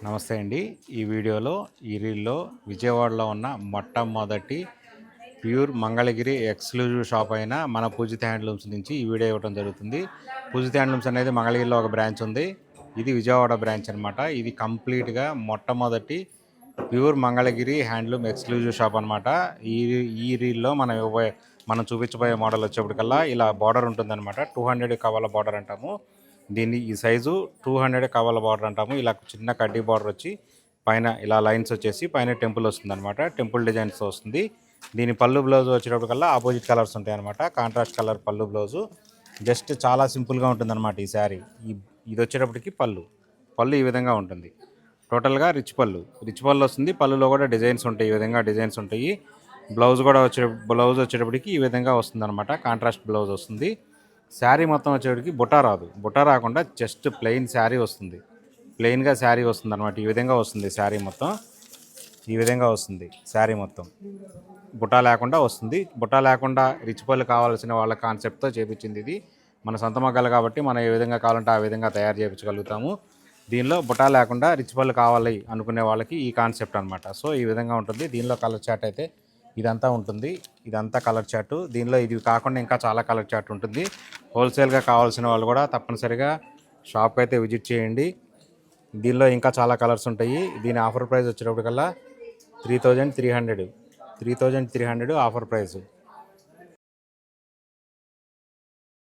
నమస్తే అండి. ఈ వీడియోలో ఈ రీల్‌లో విజయవాడలో ఉన్న మొట్టమొదటి ప్యూర్ మంగళగిరి ఎక్స్‌క్లూజివ్ షాప్ అయిన మన పూజిత హ్యాండ్లూమ్స్ నుంచి ఈ వీడియో ఇవ్వడం జరుగుతుంది. పూజిత హ్యాండ్లూమ్స్ అనేది మంగళగిరిలో ఒక బ్రాంచ్ ఉంది. ఇది విజయవాడ బ్రాంచ్ అనమాట. ఇది కంప్లీట్‌గా మొట్టమొదటి pure Mangalagiri handloom exclusive shop అనమాట. ఈ ఈ రీల్‌లో మనం చూపించబోయే మోడల్ వచ్చేప్పటికల్లా ఇలా బార్డర్ ఉంటుందన్నమాట. 200 కవాల బార్డర్ అంటాము. దీన్ని ఈ సైజు 200 కవాల బార్డర్ అంటాము. ఇలా చిన్న కడ్డీ బార్డర్ వచ్చి పైన ఇలా లైన్స్ వచ్చేసి పైన టెంపుల్ వస్తుంది అనమాట. టెంపుల్ డిజైన్స్ వస్తుంది. దీని పళ్ళు బ్లౌజ్ వచ్చేటప్పటికల్లా ఆపోజిట్ కలర్స్ ఉంటాయి అనమాట. కాంట్రాస్ట్ కలర్ పళ్ళు బ్లౌజు. జస్ట్ చాలా సింపుల్గా ఉంటుంది అనమాట ఈ శారీ. ఇది వచ్చేటప్పటికి పళ్ళు ఈ విధంగా ఉంటుంది. టోటల్గా రిచ్ పళ్ళు వస్తుంది. పళ్ళులో కూడా డిజైన్స్ ఉంటాయి. ఈ విధంగా డిజైన్స్ ఉంటాయి. బ్లౌజ్ వచ్చేటప్పటికి ఈ విధంగా వస్తుంది అనమాట. కాంట్రాస్ట్ బ్లౌజ్ వస్తుంది. శారీ మొత్తం వచ్చేటికి బుట్ట రాదు. బుట్ట రాకుండా జస్ట్ ప్లెయిన్ శారీ వస్తుంది. ప్లెయిన్గా శారీ వస్తుంది అనమాట. ఈ విధంగా వస్తుంది శారీ మొత్తం. ఈ విధంగా వస్తుంది శారీ మొత్తం. బుట్ట లేకుండా వస్తుంది. బుట్ట లేకుండా రిచ్ పళ్ళు కావాల్సిన వాళ్ళ కాన్సెప్ట్తో చేపించింది ఇది. మన సొంత మగ్గాలు కాబట్టి మనం ఏ విధంగా కావాలంటే ఆ విధంగా తయారు చేయించగలుగుతాము. దీనిలో బుట్ట లేకుండా రిచ్ పళ్ళు కావాలి అనుకునే వాళ్ళకి ఈ కాన్సెప్ట్ అనమాట. సో ఈ విధంగా ఉంటుంది. దీనిలో కలర్ చార్ట్ అయితే ఇదంతా ఉంటుంది. ఇదంతా కలర్ చార్టు. దీనిలో ఇది కాకుండా ఇంకా చాలా కలర్ చార్ట్ ఉంటుంది. హోల్సేల్గా కావాల్సిన వాళ్ళు కూడా తప్పనిసరిగా షాప్కి అయితే విజిట్ చేయండి. దీనిలో ఇంకా చాలా కలర్స్ ఉంటాయి. దీని ఆఫర్ ప్రైస్ వచ్చేటప్పటికల్లా 3300 ఆఫర్ ప్రైస్.